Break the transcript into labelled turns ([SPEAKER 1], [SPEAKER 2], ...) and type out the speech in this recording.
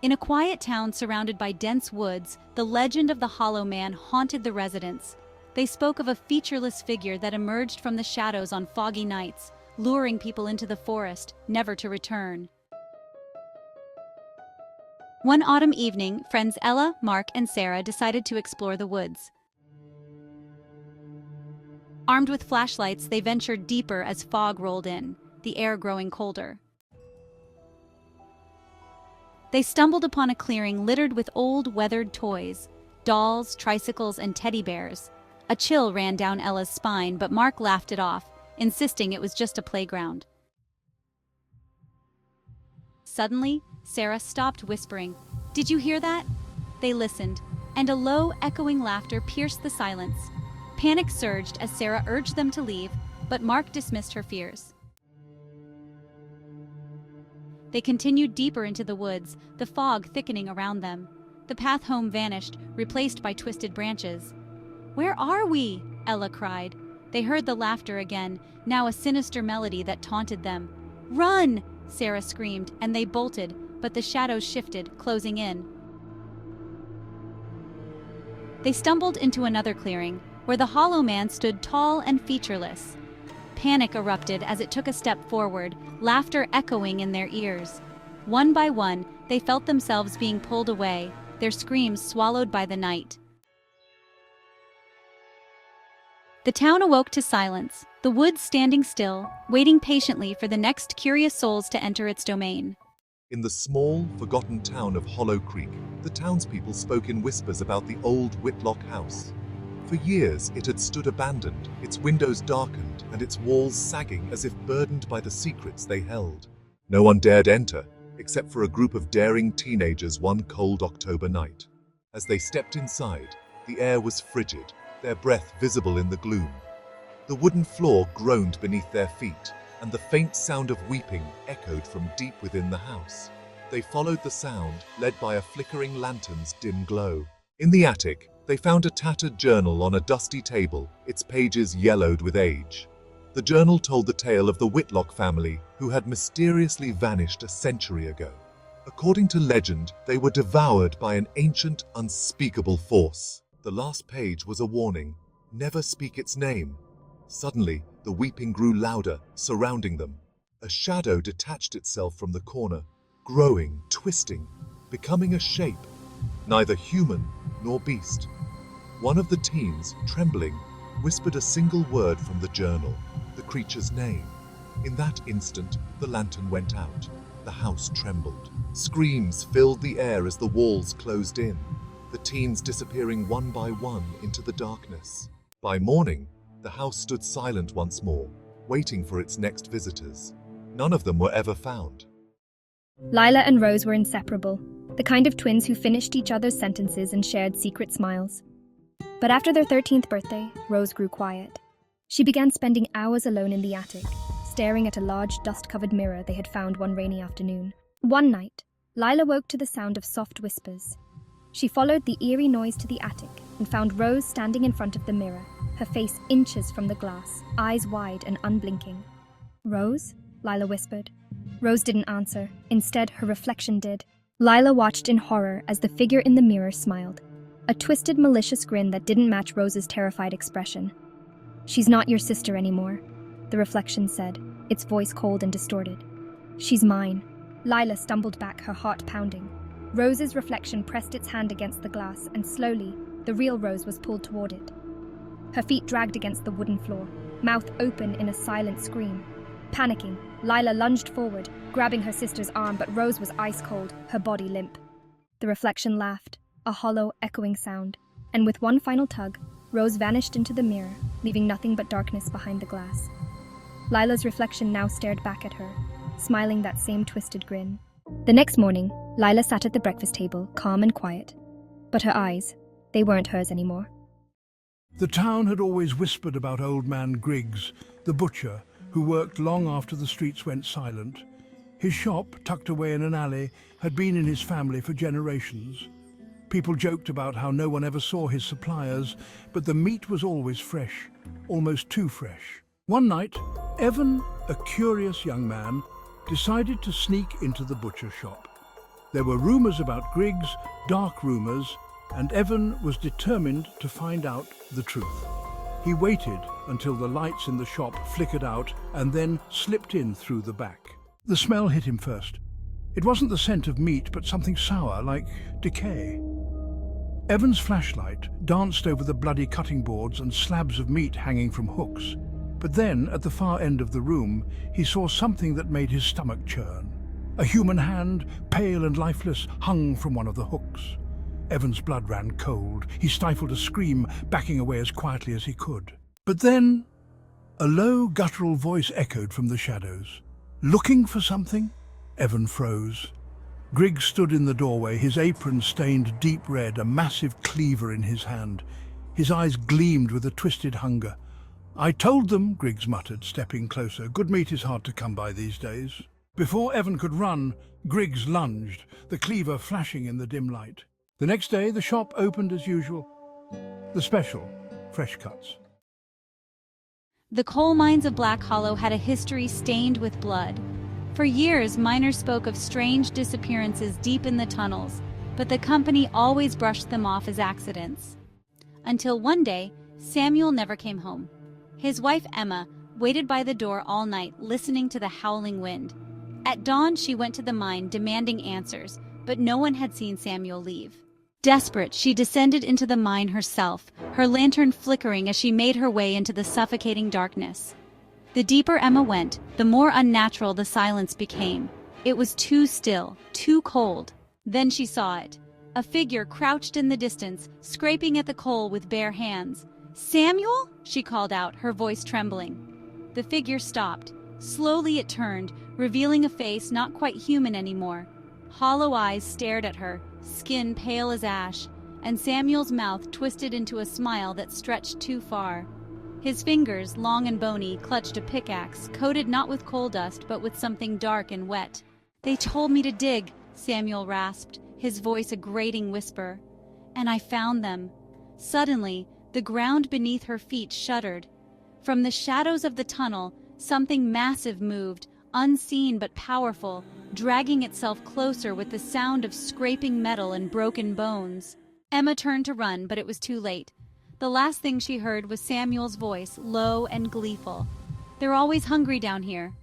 [SPEAKER 1] In a quiet town surrounded by dense woods, the legend of the Hollow Man haunted the residents. They spoke of a featureless figure that emerged from the shadows on foggy nights, luring people into the forest, never to return. One autumn evening, friends Ella, Mark, and Sarah decided to explore the woods. Armed with flashlights, they ventured deeper as fog rolled in, the air growing colder. They stumbled upon a clearing littered with old, weathered toys, dolls, tricycles, and teddy bears. A chill ran down Ella's spine, but Mark laughed it off, insisting it was just a playground. Suddenly, Sarah stopped, whispering, "Did you hear that?" They listened, and a low, echoing laughter pierced the silence. Panic surged as Sarah urged them to leave, but Mark dismissed her fears. They continued deeper into the woods, the fog thickening around them. The path home vanished, replaced by twisted branches. "Where are we?" Ella cried. They heard the laughter again, now a sinister melody that taunted them. "Run!" Sarah screamed, and they bolted, but the shadows shifted, closing in. They stumbled into another clearing, where the Hollow Man stood tall and featureless. Panic erupted as it took a step forward, laughter echoing in their ears. One by one, they felt themselves being pulled away, their screams swallowed by the night. The town awoke to silence, the woods standing still, waiting patiently for the next curious souls to enter its domain.
[SPEAKER 2] In the small, forgotten town of Hollow Creek, the townspeople spoke in whispers about the old Whitlock house. For years, it had stood abandoned, its windows darkened, and its walls sagging as if burdened by the secrets they held. No one dared enter, except for a group of daring teenagers one cold October night. As they stepped inside, the air was frigid, their breath visible in the gloom. The wooden floor groaned beneath their feet, and the faint sound of weeping echoed from deep within the house. They followed the sound, led by a flickering lantern's dim glow. In the attic, they found a tattered journal on a dusty table, its pages yellowed with age. The journal told the tale of the Whitlock family, who had mysteriously vanished a century ago. According to legend, they were devoured by an ancient, unspeakable force. The last page was a warning: never speak its name. Suddenly, the weeping grew louder, surrounding them. A shadow detached itself from the corner, growing, twisting, becoming a shape, neither human nor beast. One of the teens, trembling, whispered a single word from the journal, the creature's name. In that instant, the lantern went out. The house trembled. Screams filled the air as the walls closed in, the teens disappearing one by one into the darkness. By morning, the house stood silent once more, waiting for its next visitors. None of them were ever found.
[SPEAKER 3] Lila and Rose were inseparable, the kind of twins who finished each other's sentences and shared secret smiles. But after their 13th birthday, Rose grew quiet. She began spending hours alone in the attic, staring at a large dust-covered mirror they had found one rainy afternoon. One night, Lila woke to the sound of soft whispers. She followed the eerie noise to the attic and found Rose standing in front of the mirror, her face inches from the glass, eyes wide and unblinking. "Rose?" Lila whispered. Rose didn't answer. Instead, her reflection did. Lila watched in horror as the figure in the mirror smiled, a twisted, malicious grin that didn't match Rose's terrified expression. "She's not your sister anymore," the reflection said, its voice cold and distorted. "She's mine." Lila stumbled back, her heart pounding. Rose's reflection pressed its hand against the glass, and slowly, the real Rose was pulled toward it. Her feet dragged against the wooden floor, mouth open in a silent scream. Panicking, Lila lunged forward, grabbing her sister's arm, but Rose was ice cold, her body limp. The reflection laughed, a hollow, echoing sound, and with one final tug, Rose vanished into the mirror, leaving nothing but darkness behind the glass. Lila's reflection now stared back at her, smiling that same twisted grin. The next morning, Lila sat at the breakfast table, calm and quiet. But her eyes, they weren't hers anymore.
[SPEAKER 4] The town had always whispered about Old Man Griggs, the butcher, who worked long after the streets went silent. His shop, tucked away in an alley, had been in his family for generations. People joked about how no one ever saw his suppliers, but the meat was always fresh, almost too fresh. One night, Evan, a curious young man, decided to sneak into the butcher shop. There were rumours about Griggs, dark rumours, and Evan was determined to find out the truth. He waited until the lights in the shop flickered out and then slipped in through the back. The smell hit him first. It wasn't the scent of meat, but something sour, like decay. Evan's flashlight danced over the bloody cutting boards and slabs of meat hanging from hooks. But then, at the far end of the room, he saw something that made his stomach churn. A human hand, pale and lifeless, hung from one of the hooks. Evan's blood ran cold. He stifled a scream, backing away as quietly as he could. But then, a low, guttural voice echoed from the shadows. "Looking for something?" Evan froze. Griggs stood in the doorway, his apron stained deep red, a massive cleaver in his hand. His eyes gleamed with a twisted hunger. "I told them," Griggs muttered, stepping closer. "Good meat is hard to come by these days." Before Evan could run, Griggs lunged, the cleaver flashing in the dim light. The next day, the shop opened as usual. The special, fresh cuts.
[SPEAKER 1] The coal mines of Black Hollow had a history stained with blood. For years, miners spoke of strange disappearances deep in the tunnels, but the company always brushed them off as accidents. Until one day, Samuel never came home. His wife, Emma, waited by the door all night, listening to the howling wind. At dawn, she went to the mine, demanding answers, but no one had seen Samuel leave. Desperate, she descended into the mine herself, her lantern flickering as she made her way into the suffocating darkness. The deeper Emma went, the more unnatural the silence became. It was too still, too cold. Then she saw it. A figure crouched in the distance, scraping at the coal with bare hands. "Samuel?" she called out, her voice trembling. The figure stopped. Slowly it turned, revealing a face not quite human anymore. Hollow eyes stared at her, skin pale as ash, and Samuel's mouth twisted into a smile that stretched too far. His fingers, long and bony, clutched a pickaxe, coated not with coal dust but with something dark and wet. "They told me to dig," Samuel rasped, his voice a grating whisper. "And I found them." Suddenly, the ground beneath her feet shuddered. From the shadows of the tunnel, something massive moved, unseen but powerful, dragging itself closer with the sound of scraping metal and broken bones. Emma turned to run, but it was too late. The last thing she heard was Samuel's voice, low and gleeful. "They're always hungry down here.